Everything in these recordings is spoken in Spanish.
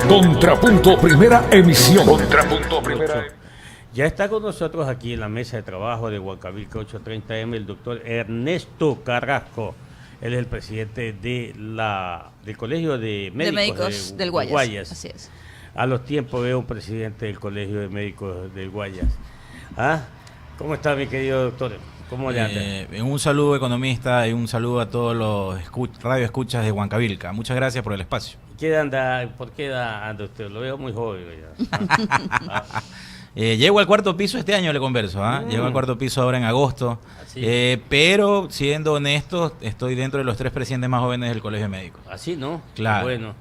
Contrapunto Primera Emisión. Contrapunto Primera. Ya está con nosotros aquí en la mesa de trabajo de Huancavilca 830M el doctor Ernesto Carrasco. Él es el presidente del Colegio de Médicos del Guayas. Así es. A los tiempos veo un presidente del Colegio de Médicos del Guayas. ¿Ah? ¿Cómo está, mi querido doctor? ¿Cómo le anda? Un saludo, economista, y un saludo a todos los radioescuchas de Huancavilca. Muchas gracias por el espacio. ¿Por qué anda usted? Lo veo muy joven. Llego al cuarto piso este año, le converso. Llego al cuarto piso ahora en agosto. Pero, siendo honesto, estoy dentro de los 3 presidentes más jóvenes del Colegio de Médicos. Así, ¿no? Claro. Bueno,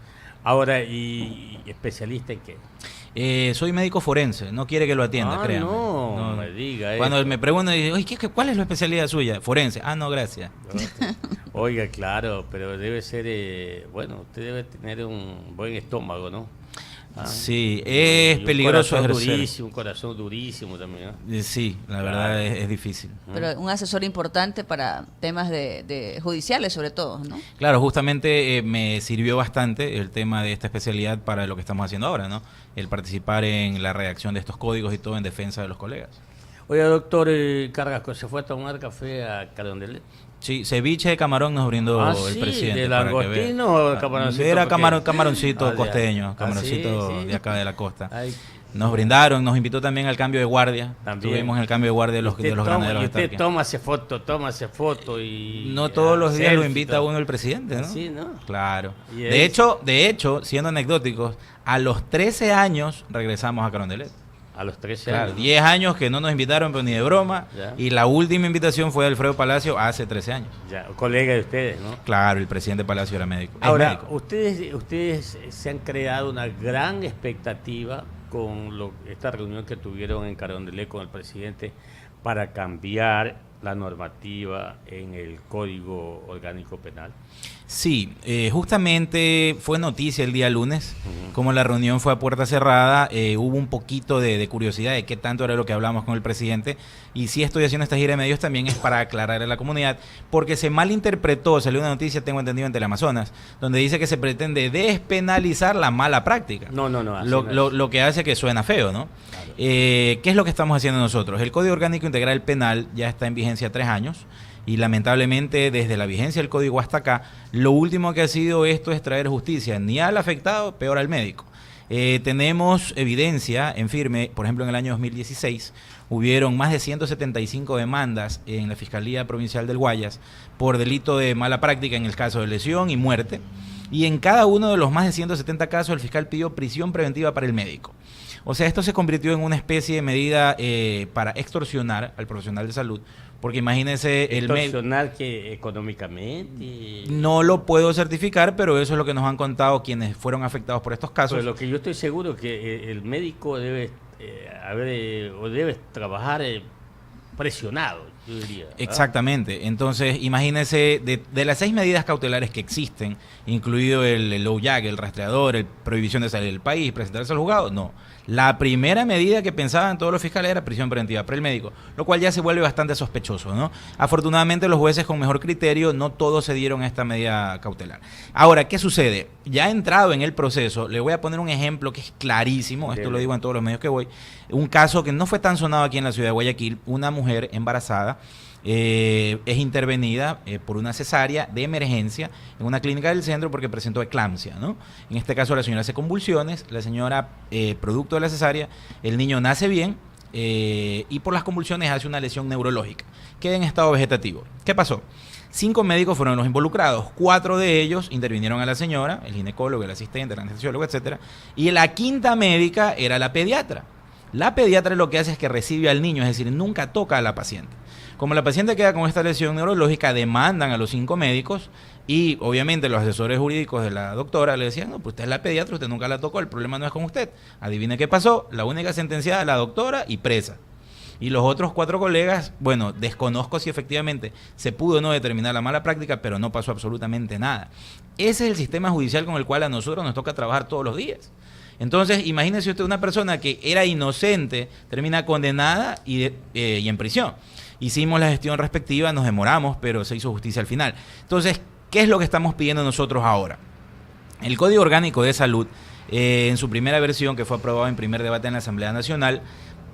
ahora, ¿y especialista en qué? Soy médico forense, no quiere que lo atienda, créame. No me diga eso. Cuando me preguntan, oye, ¿cuál es la especialidad suya? Forense. No, gracias. Oiga, claro, pero debe ser, usted debe tener un buen estómago, ¿no? Sí, es peligroso ejercer. Un corazón durísimo también, ¿no? Sí, la verdad es difícil. Pero un asesor importante para temas de judiciales, sobre todo, ¿no? Claro, justamente me sirvió bastante el tema de esta especialidad para lo que estamos haciendo ahora, ¿no? El participar en la redacción de estos códigos y todo en defensa de los colegas. Oiga, doctor Carrasco, ¿se fue a tomar café a Carondelet? Sí, ceviche de camarón nos brindó el presidente. ¿De langostino o de camaroncito? Era camaroncito costeño, camaroncito de acá de la costa. Nos brindaron, nos invitó también al cambio de guardia. Estuvimos en el cambio de guardia de los granaderos. Y usted tómase foto y... No todos los días lo invita a uno el presidente, ¿no? Sí, ¿no? Claro. De hecho, siendo anecdóticos, a los 13 años regresamos a Carondelet. A los 13 años. 10 años que no nos invitaron, pero ni de broma. Ya. Y la última invitación fue de Alfredo Palacio hace 13 años. Ya, colega de ustedes, ¿no? Claro, el presidente Palacio era médico. Ahora, ustedes se han creado una gran expectativa con esta reunión que tuvieron en Carondelet con el presidente para cambiar la normativa en el Código Orgánico Penal. Sí, justamente fue noticia el día lunes, como la reunión fue a puerta cerrada, hubo un poquito de curiosidad de qué tanto era lo que hablamos con el presidente, y sí estoy haciendo esta gira de medios también es para aclarar a la comunidad, porque se malinterpretó, salió una noticia, tengo entendido, en Teleamazonas, donde dice que se pretende despenalizar la mala práctica. No. Lo que hace que suena feo, ¿no? Claro. ¿Qué es lo que estamos haciendo nosotros? El Código Orgánico Integral Penal ya está en vigencia 3 años, y lamentablemente desde la vigencia del código hasta acá, lo último que ha sido esto es traer justicia, ni al afectado, peor al médico. Tenemos evidencia en firme, por ejemplo en el año 2016, hubieron más de 175 demandas en la Fiscalía Provincial del Guayas por delito de mala práctica en el caso de lesión y muerte, y en cada uno de los más de 170 casos el fiscal pidió prisión preventiva para el médico. O sea, esto se convirtió en una especie de medida para extorsionar al profesional de salud, porque imagínese el médico... ¿Extorsionar que económicamente? No lo puedo certificar, pero eso es lo que nos han contado quienes fueron afectados por estos casos. Pero lo que yo estoy seguro es que el médico debe trabajar presionado, yo diría, ¿verdad? Exactamente. Entonces, imagínese, de las 6 medidas cautelares que existen, incluido el low jack, el rastreador, el prohibición de salir del país, presentarse al juzgado, no. La primera medida que pensaban todos los fiscales era prisión preventiva para el médico, lo cual ya se vuelve bastante sospechoso, ¿no? Afortunadamente los jueces con mejor criterio no todos se dieron a esta medida cautelar. Ahora, ¿qué sucede? Ya entrado en el proceso, le voy a poner un ejemplo que es clarísimo, esto lo digo en todos los medios que voy, un caso que no fue tan sonado aquí en la ciudad de Guayaquil, una mujer embarazada, es intervenida por una cesárea de emergencia en una clínica del centro porque presentó eclampsia, ¿no? En este caso la señora hace convulsiones, la señora, producto de la cesárea, el niño nace bien y por las convulsiones hace una lesión neurológica, queda en estado vegetativo. ¿Qué pasó? 5 médicos fueron los involucrados, 4 de ellos intervinieron a la señora, el ginecólogo, el asistente, el anestesiólogo, etcétera, y la 5ª médica era la pediatra. La pediatra lo que hace es que recibe al niño, es decir, nunca toca a la paciente. Como la paciente queda con esta lesión neurológica, demandan a los 5 médicos y obviamente los asesores jurídicos de la doctora le decían, no, pues usted es la pediatra, usted nunca la tocó, el problema no es con usted. Adivine qué pasó, la única sentenciada es la doctora y presa. Y los otros 4 colegas, bueno, desconozco si efectivamente se pudo o no determinar la mala práctica, pero no pasó absolutamente nada. Ese es el sistema judicial con el cual a nosotros nos toca trabajar todos los días. Entonces, imagínese usted una persona que era inocente, termina condenada y en prisión. Hicimos la gestión respectiva, nos demoramos, pero se hizo justicia al final. Entonces, ¿qué es lo que estamos pidiendo nosotros ahora? El Código Orgánico de Salud en su primera versión, que fue aprobado en primer debate en la Asamblea Nacional.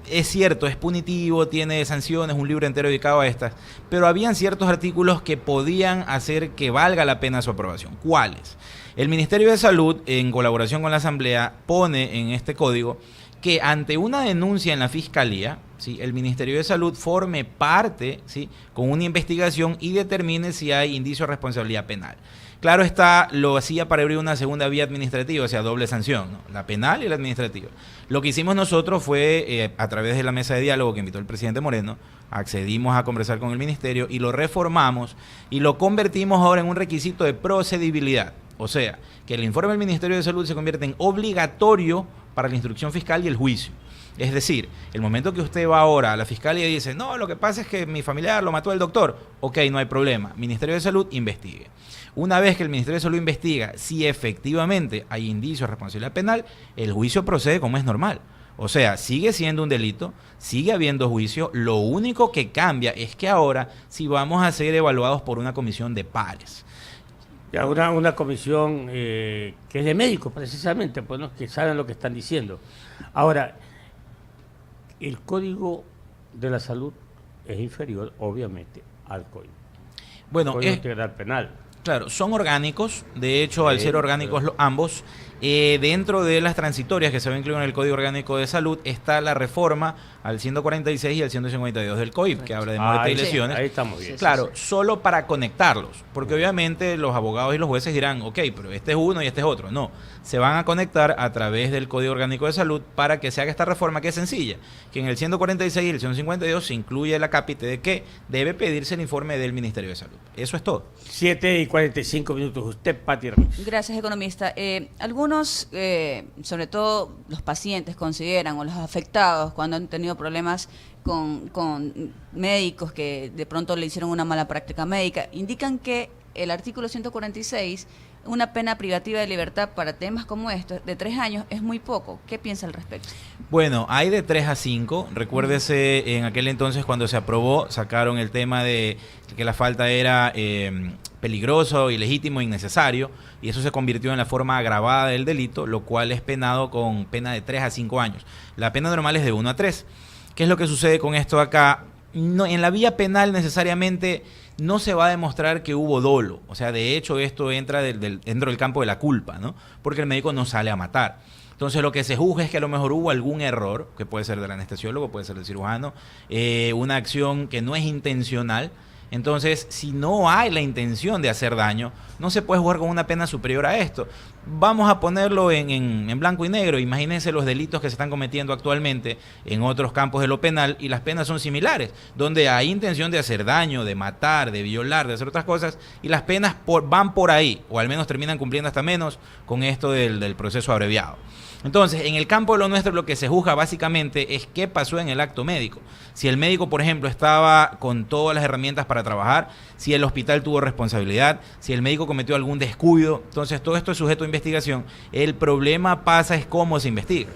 Es cierto, es punitivo, tiene sanciones, un libro entero dedicado a estas, pero habían ciertos artículos que podían hacer que valga la pena su aprobación. ¿Cuáles? El Ministerio de Salud, en colaboración con la Asamblea, pone en este código que ante una denuncia en la Fiscalía, ¿sí?, el Ministerio de Salud forme parte, ¿sí?, con una investigación y determine si hay indicio de responsabilidad penal. Claro está, lo hacía para abrir una segunda vía administrativa, o sea, doble sanción, ¿no?, la penal y la administrativa. Lo que hicimos nosotros fue, a través de la mesa de diálogo que invitó el presidente Moreno, accedimos a conversar con el Ministerio y lo reformamos y lo convertimos ahora en un requisito de procedibilidad. O sea, que el informe del Ministerio de Salud se convierte en obligatorio para la instrucción fiscal y el juicio. Es decir, el momento que usted va ahora a la fiscalía y dice, no, lo que pasa es que mi familiar lo mató el doctor, ok, no hay problema, Ministerio de Salud investigue. Una vez que el Ministerio de Salud investiga si efectivamente hay indicios de responsabilidad penal, el juicio procede como es normal. O sea, sigue siendo un delito, sigue habiendo juicio, lo único que cambia es que ahora sí vamos a ser evaluados por una comisión de pares. Ya, una comisión que es de médicos precisamente, pues, ¿no?, que saben lo que están diciendo. Ahora, el Código de la Salud es inferior, obviamente, al Código. Bueno, Código Integral Penal. Claro, son orgánicos, de hecho, al ser orgánicos ambos, dentro de las transitorias que se ven incluidas en el Código Orgánico de Salud está la reforma al 146 y al 152 del COIP, que habla de muerte y lesiones. Ahí estamos bien. Claro, solo para conectarlos, porque obviamente los abogados y los jueces dirán, ok, pero este es uno y este es otro. No, se van a conectar a través del Código Orgánico de Salud para que se haga esta reforma, que es sencilla, que en el 146 y el 152 se incluye el acápite de que debe pedirse el informe del Ministerio de Salud. Eso es todo. 7:45. Usted, Pati Ramírez. Gracias, economista. Algunos, sobre todo los pacientes, consideran, o los afectados, cuando han tenido problemas con médicos que de pronto le hicieron una mala práctica médica, indican que el artículo 146, una pena privativa de libertad para temas como estos, de 3 años, es muy poco. ¿Qué piensa al respecto? Bueno, hay de 3 a 5. Recuérdese, en aquel entonces cuando se aprobó, sacaron el tema de que la falta era peligroso, ilegítimo, innecesario, y eso se convirtió en la forma agravada del delito, lo cual es penado con pena de 3 a 5 años. La pena normal es de 1 a 3. ¿Qué es lo que sucede con esto acá? No, en la vía penal necesariamente no se va a demostrar que hubo dolo. O sea, de hecho esto entra dentro del campo de la culpa, ¿no? Porque el médico no sale a matar. Entonces lo que se juzga es que a lo mejor hubo algún error, que puede ser del anestesiólogo, puede ser del cirujano, una acción que no es intencional. Entonces, si no hay la intención de hacer daño, no se puede jugar con una pena superior a esto. Vamos a ponerlo en blanco y negro. Imagínense los delitos que se están cometiendo actualmente en otros campos de lo penal y las penas son similares, donde hay intención de hacer daño, de matar, de violar, de hacer otras cosas, y las penas van por ahí, o al menos terminan cumpliendo hasta menos con esto del proceso abreviado. Entonces, en el campo de lo nuestro, lo que se juzga básicamente es qué pasó en el acto médico. Si el médico, por ejemplo, estaba con todas las herramientas para trabajar, si el hospital tuvo responsabilidad, si el médico cometió algún descuido. Entonces, todo esto es sujeto a investigación. El problema pasa es cómo se investiga.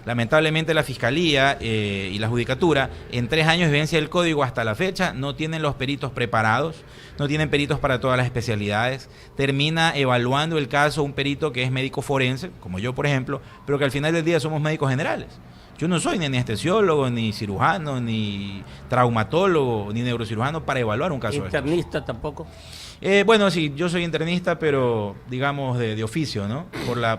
Lamentablemente la Fiscalía y la Judicatura, en 3 años de vigencia del Código hasta la fecha, no tienen los peritos preparados, no tienen peritos para todas las especialidades. Termina evaluando el caso un perito que es médico forense, como yo por ejemplo, pero que al final del día somos médicos generales. Yo no soy ni anestesiólogo, ni cirujano, ni traumatólogo, ni neurocirujano para evaluar un caso de estos. ¿Internista tampoco? Bueno, sí, yo soy internista, pero digamos de oficio, ¿no?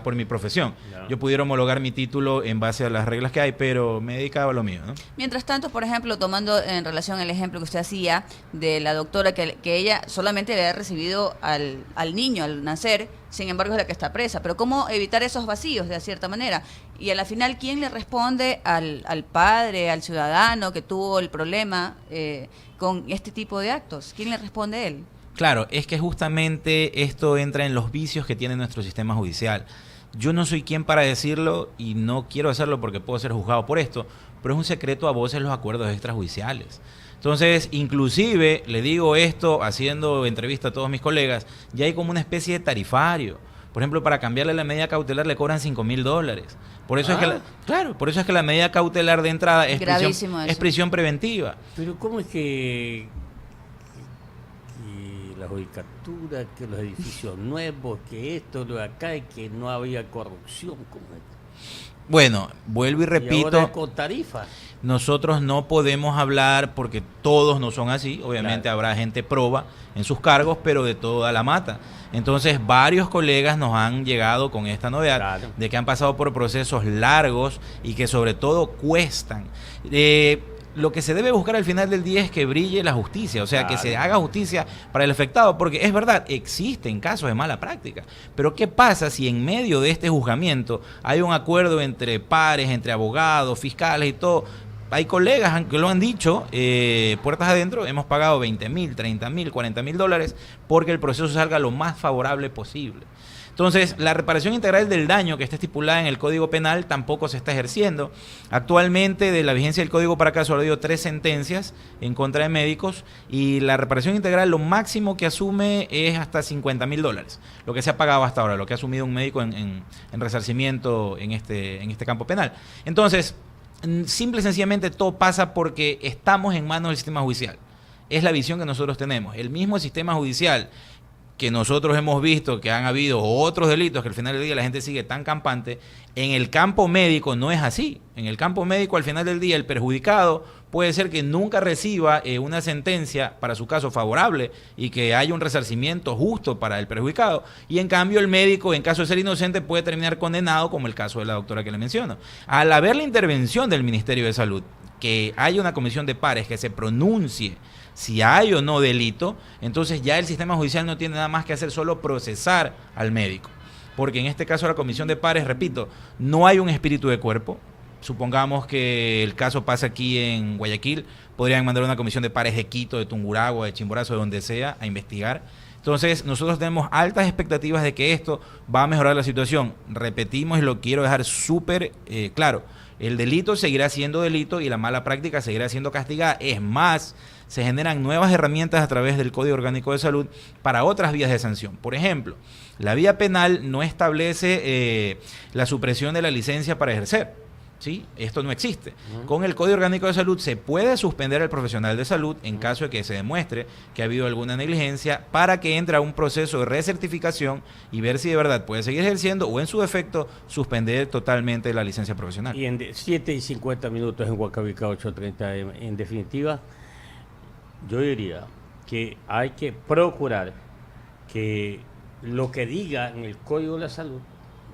Por mi profesión. Ya. Yo pudiera homologar mi título en base a las reglas que hay, pero me dedicaba a lo mío, ¿no? Mientras tanto, por ejemplo, tomando en relación el ejemplo que usted hacía de la doctora, que ella solamente había recibido al niño al nacer, sin embargo es la que está presa. Pero ¿cómo evitar esos vacíos de cierta manera? Y a la final, ¿quién le responde al padre, al ciudadano que tuvo el problema con este tipo de actos? ¿Quién le responde a él? Claro, es que justamente esto entra en los vicios que tiene nuestro sistema judicial. Yo no soy quien para decirlo y no quiero hacerlo porque puedo ser juzgado por esto, pero es un secreto a voces los acuerdos extrajudiciales. Entonces, inclusive, le digo esto haciendo entrevista a todos mis colegas, ya hay como una especie de tarifario. Por ejemplo, para cambiarle la medida cautelar le cobran $5,000. Por eso es que por eso es que la medida cautelar de entrada es prisión preventiva. Pero ¿cómo es que la judicatura, que los edificios nuevos, que esto, lo de acá, y que no había corrupción. Bueno, vuelvo y Y repito, ahora con tarifas. nosotros no podemos hablar porque todos no son así, obviamente Claro. habrá gente proba en sus cargos, pero de toda la mata. Entonces, varios colegas nos han llegado con esta novedad Claro. de que han pasado por procesos largos y que sobre todo cuestan. Lo que se debe buscar al final del día es que brille la justicia, o sea, que Claro. se haga justicia para el afectado, porque es verdad, existen casos de mala práctica, pero ¿qué pasa si en medio de este juzgamiento hay un acuerdo entre pares, entre abogados, fiscales y todo? Hay colegas que lo han dicho, puertas adentro, hemos pagado 20,000, 30,000, 40,000 dólares porque el proceso salga lo más favorable posible. Entonces, la reparación integral del daño que está estipulada en el Código Penal tampoco se está ejerciendo. Actualmente, de la vigencia del Código para acá, solo ha habido 3 sentencias en contra de médicos y la reparación integral lo máximo que asume es hasta 50,000 dólares, lo que se ha pagado hasta ahora, lo que ha asumido un médico en resarcimiento en este campo penal. Entonces, simple y sencillamente todo pasa porque estamos en manos del sistema judicial. Es la visión que nosotros tenemos. El mismo sistema judicial que nosotros hemos visto que han habido otros delitos que al final del día la gente sigue tan campante, en el campo médico no es así. En el campo médico al final del día el perjudicado puede ser que nunca reciba una sentencia para su caso favorable y que haya un resarcimiento justo para el perjudicado, y en cambio el médico, en caso de ser inocente, puede terminar condenado, como el caso de la doctora que le menciono. Al haber la intervención del Ministerio de Salud, que haya una comisión de pares que se pronuncie si hay o no delito, entonces ya el sistema judicial no tiene nada más que hacer, solo procesar al médico. Porque en este caso la comisión de pares, repito, no hay un espíritu de cuerpo. Supongamos que el caso pasa aquí en Guayaquil, podrían mandar una comisión de pares de Quito, de Tungurahua, de Chimborazo, de donde sea, a investigar. Entonces, nosotros tenemos altas expectativas de que esto va a mejorar la situación. Repetimos y lo quiero dejar súper claro. El delito seguirá siendo delito y la mala práctica seguirá siendo castigada. Es más, se generan nuevas herramientas a través del Código Orgánico de Salud para otras vías de sanción. Por ejemplo, la vía penal no establece la supresión de la licencia para ejercer. ¿Sí? Esto no existe. Con el Código Orgánico de Salud se puede suspender al profesional de salud en caso de que se demuestre que ha habido alguna negligencia, para que entre a un proceso de recertificación y ver si de verdad puede seguir ejerciendo, o en su defecto suspender totalmente la licencia profesional. Y en 7:50 en Huacavica 8:30 en definitiva, yo diría que hay que procurar que lo que diga en el Código de la Salud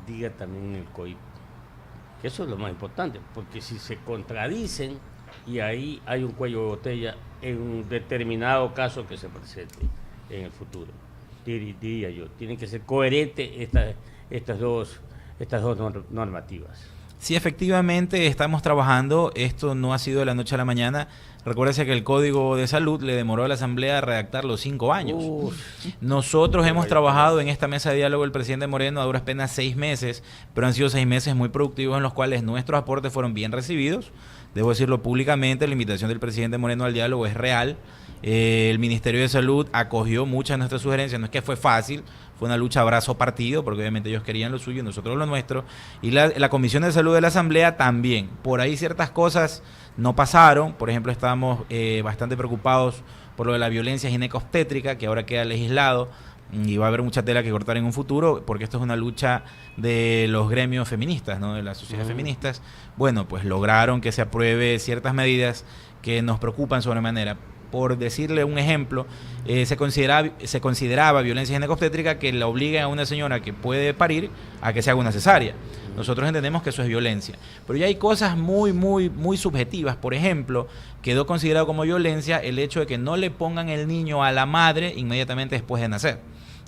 diga también en el Código. Eso es lo más importante, porque si se contradicen y ahí hay un cuello de botella en un determinado caso que se presente en el futuro, diría yo, tienen que ser coherentes estas dos normativas. Sí, efectivamente estamos trabajando. Esto no ha sido de la noche a la mañana. Recuérdese que el Código de Salud le demoró a la Asamblea redactar los 5 años. Nosotros hemos trabajado en esta mesa de diálogo el presidente Moreno a duras penas 6 meses, pero han sido 6 meses muy productivos en los cuales nuestros aportes fueron bien recibidos. Debo decirlo públicamente, la invitación del presidente Moreno al diálogo es real. El Ministerio de Salud acogió muchas de nuestras sugerencias. No es que fue fácil, fue una lucha abrazo partido, porque obviamente ellos querían lo suyo y nosotros lo nuestro. Y la Comisión de Salud de la Asamblea también. Por ahí ciertas cosas no pasaron. Por ejemplo, estábamos bastante preocupados por lo de la violencia ginecobstétrica, que ahora queda legislado, y va a haber mucha tela que cortar en un futuro, porque esto es una lucha de los gremios feministas, ¿no? De las sociedades feministas. Bueno, pues lograron que se apruebe ciertas medidas que nos preocupan sobremanera. Por decirle un ejemplo, se consideraba violencia ginecobstétrica que la obligue a una señora que puede parir a que se haga una cesárea. Nosotros entendemos que eso es violencia. Pero ya hay cosas muy, muy, muy subjetivas. Por ejemplo, quedó considerado como violencia el hecho de que no le pongan el niño a la madre inmediatamente después de nacer,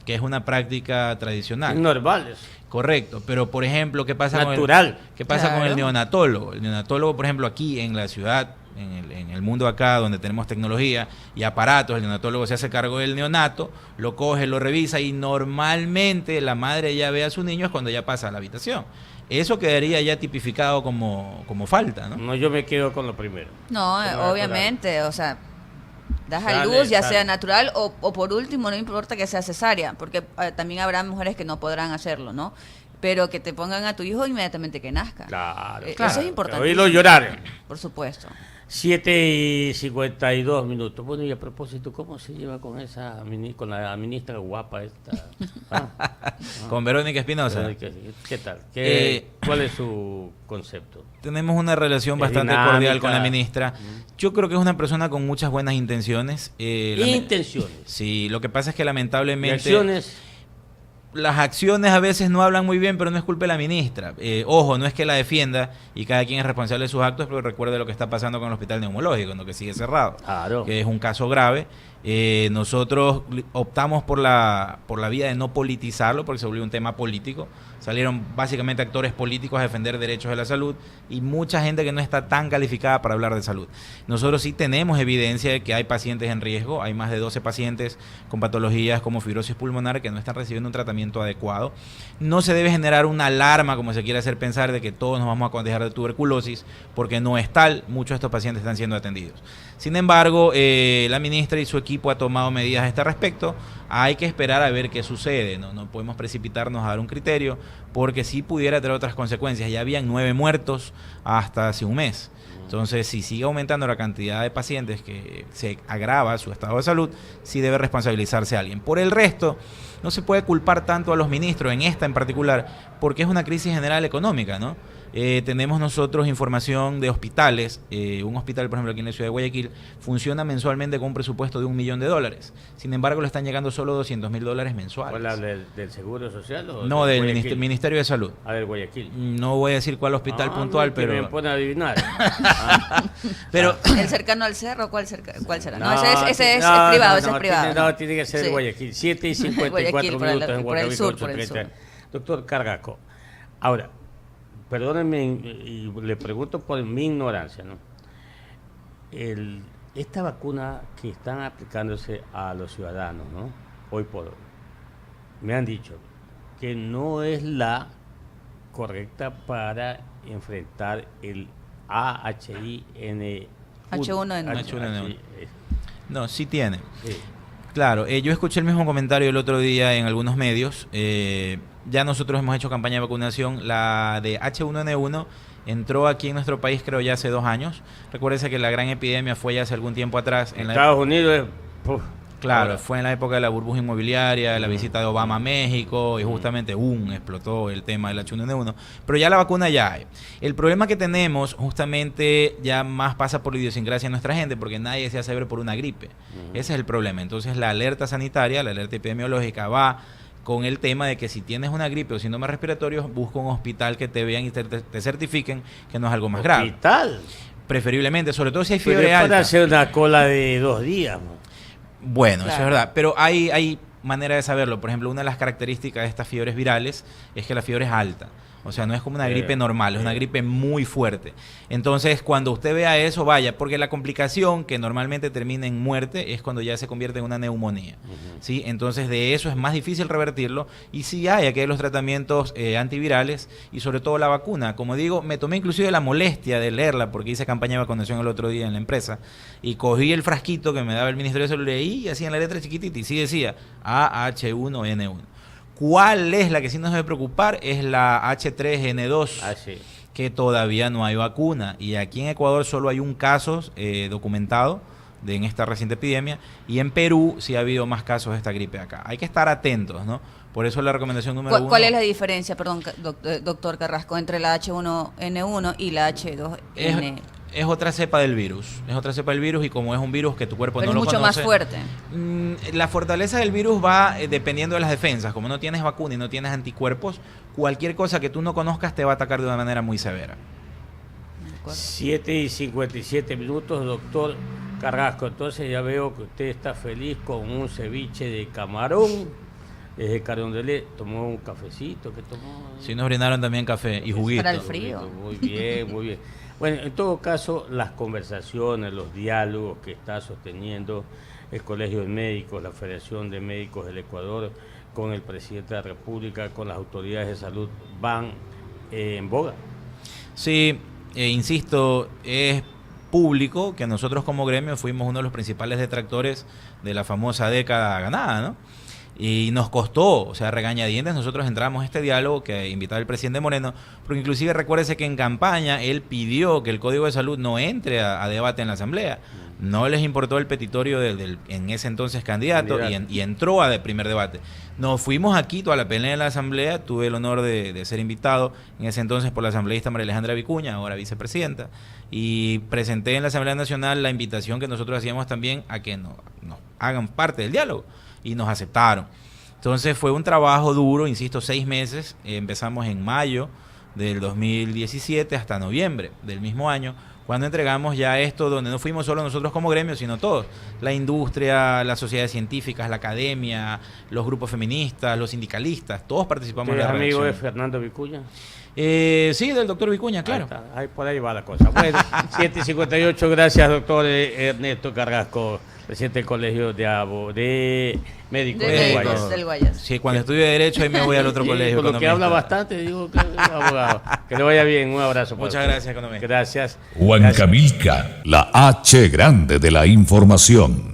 que es una práctica tradicional. Normales. Correcto, pero por ejemplo, ¿qué pasa natural? ¿Qué pasa con el Claro. neonatólogo? El neonatólogo, por ejemplo, aquí en la ciudad, en el mundo acá donde tenemos tecnología y aparatos, el neonatólogo se hace cargo del neonato, lo coge, lo revisa y normalmente la madre ya ve a su niño es cuando ya pasa a la habitación. Eso quedaría ya tipificado como falta, ¿no? No, yo me quedo con lo primero. No, Pero obviamente, o sea, das a Sale, luz, ya sale. sea natural o por último, no importa que sea cesárea, porque también habrá mujeres que no podrán hacerlo, ¿no? Pero que te pongan a tu hijo inmediatamente que nazca. Claro. Eso es importante. Oírlo llorar. Por supuesto. 7:52. Bueno, y a propósito, ¿cómo se lleva con con la ministra guapa esta? Con Verónica Espinosa. ¿Qué tal? ¿Cuál es su concepto? Tenemos una relación Es bastante dinámica. cordial con la ministra. Yo creo que es una persona con muchas buenas intenciones. Intenciones. Sí, lo que pasa es que Y lamentablemente acciones. las acciones a veces no hablan muy bien, pero no es culpa de la ministra. Ojo, no es que la defienda y cada quien es responsable de sus actos, pero recuerde lo que está pasando con el hospital neumológico, ¿no? Que sigue cerrado, Claro. que es un caso grave. Nosotros optamos por la vía de no politizarlo, porque se volvió un tema político. Salieron básicamente actores políticos a defender derechos de la salud y mucha gente que no está tan calificada para hablar de salud. Nosotros sí tenemos evidencia de que hay pacientes en riesgo, hay más de 12 pacientes con patologías como fibrosis pulmonar que no están recibiendo un tratamiento adecuado. No se debe generar una alarma, como se quiere hacer pensar, de que todos nos vamos a contagiar de tuberculosis, porque no es tal, muchos de estos pacientes están siendo atendidos. Sin embargo, la ministra y su equipo ha tomado medidas a este respecto. Hay que esperar a ver qué sucede, no podemos precipitarnos a dar un criterio, porque sí pudiera tener otras consecuencias. Ya habían 9 muertos hasta hace un mes. Entonces, si sigue aumentando la cantidad de pacientes que se agrava su estado de salud, sí debe responsabilizarse alguien. Por el resto, no se puede culpar tanto a los ministros, en esta en particular, porque es una crisis general económica, ¿no? Tenemos nosotros información de hospitales. Un hospital, por ejemplo, aquí en la ciudad de Guayaquil, funciona mensualmente con un presupuesto de $1 millón. Sin embargo, le están llegando solo $200.000 mensuales. ¿Cuál habla del Seguro Social? O No, del Guayaquil? Ministerio de Salud. A ver, Guayaquil. No voy a decir cuál hospital puntual, que me pero... pone a adivinar. pero ¿El cercano al cerro? ¿Cuál será? No, No, ese es no, privado, no, ese es no, privado. Tiene que ser Sí. Guayaquil. 7:54 Guayaquil, por el- minutos en por el Guayaquil, sur, por el 8:30. Doctor Carrasco, ahora, perdónenme y le pregunto por mi ignorancia, ¿no? Esta vacuna que están aplicándose a los ciudadanos, ¿no? Hoy por hoy, me han dicho que no es la correcta para enfrentar el H1N1. no, sí tiene. Sí. Claro, yo escuché el mismo comentario el otro día en algunos medios. Ya nosotros hemos hecho campaña de vacunación. La de H1N1 entró aquí en nuestro país, creo, ya hace 2 años. Recuérdese que la gran epidemia fue ya hace algún tiempo atrás. En Estados Unidos es... Claro, ahora. fue en la época de la burbuja inmobiliaria, la visita de Obama a México y justamente explotó el tema del H1N1. Pero ya la vacuna ya hay. El problema que tenemos justamente ya más pasa por la idiosincrasia de nuestra gente, porque nadie se hace ver por una gripe. Ese es el problema. Entonces la alerta sanitaria, la alerta epidemiológica va con el tema de que si tienes una gripe o síntomas respiratorios, busca un hospital que te vean y te certifiquen que no es algo más grave. ¿Hospital? Preferiblemente, sobre todo si hay Pero fiebre para alta. hacer una cola de 2 días. ¿No? Bueno, Claro. eso es verdad, pero hay manera de saberlo. Por ejemplo, una de las características de estas fiebres virales es que la fiebre es alta. O sea, no es como una gripe normal, es una gripe muy fuerte. Entonces, cuando usted vea eso, vaya, porque la complicación que normalmente termina en muerte es cuando ya se convierte en una neumonía. ¿Sí? Entonces, de eso es más difícil revertirlo. Y sí hay aquí los tratamientos antivirales y sobre todo la vacuna. Como digo, me tomé inclusive la molestia de leerla porque hice campaña de vacunación el otro día en la empresa y cogí el frasquito que me daba el Ministerio de Salud y leí así en la letra chiquitita y sí decía AH1N1. ¿Cuál es la que sí nos debe preocupar? Es la H3N2, Ah, sí. que todavía no hay vacuna. Y aquí en Ecuador solo hay un caso documentado en esta reciente epidemia. Y en Perú sí ha habido más casos de esta gripe acá. Hay que estar atentos, ¿no? Por eso la recomendación número 1. ¿Cuál es la diferencia, perdón, doctor Carrasco, entre la H1N1 y la H2N1? Es otra cepa del virus. Es otra cepa del virus y como es un virus que tu cuerpo Pero no es lo mucho conoce... más fuerte. La fortaleza del virus va dependiendo de las defensas. Como no tienes vacuna y no tienes anticuerpos, cualquier cosa que tú no conozcas te va a atacar de una manera muy severa. 7:57 minutos, doctor Carrasco. Entonces ya veo que usted está feliz con un ceviche de camarón. Desde Carondelet tomó un cafecito que tomó. Sí, nos brindaron también café y juguito. Para el frío. Muy bien, muy bien. Bueno, en todo caso, las conversaciones, los diálogos que está sosteniendo el Colegio de Médicos, la Federación de Médicos del Ecuador, con el presidente de la República, con las autoridades de salud, van en boga. Sí, insisto, es público que nosotros como gremio fuimos uno de los principales detractores de la famosa década ganada, ¿no? Y nos costó, o sea, regañadientes, nosotros entramos a este diálogo que invitaba el presidente Moreno, porque inclusive recuérdese que en campaña él pidió que el Código de Salud no entre a debate en la Asamblea. No les importó el petitorio del en ese entonces candidato y entró a primer debate. Nos fuimos a Quito a la pelea de la Asamblea, tuve el honor de ser invitado en ese entonces por la asambleísta María Alejandra Vicuña, ahora vicepresidenta, y presenté en la Asamblea Nacional la invitación que nosotros hacíamos también a que nos hagan parte del diálogo, y nos aceptaron. Entonces fue un trabajo duro, insisto, 6 meses, empezamos en mayo del 2017 hasta noviembre del mismo año, cuando entregamos ya esto, donde no fuimos solo nosotros como gremio, sino todos, la industria, las sociedades científicas, la academia, los grupos feministas, los sindicalistas, todos participamos en la redacción. ¿Amigo de Fernando Vicuña? Sí, del doctor Vicuña, claro. Ahí por ahí va la cosa. Bueno, 7:58, gracias, doctor Ernesto Carrasco, presidente del Colegio de Médicos De Guayas. médicos del Guayas. Sí, cuando estudie Derecho ahí me voy al otro colegio. Por lo que economista. habla bastante, digo que es abogado. Que le vaya bien, un abrazo. para Muchas usted. gracias, economista. Gracias. Huancavelica, la H grande de la información.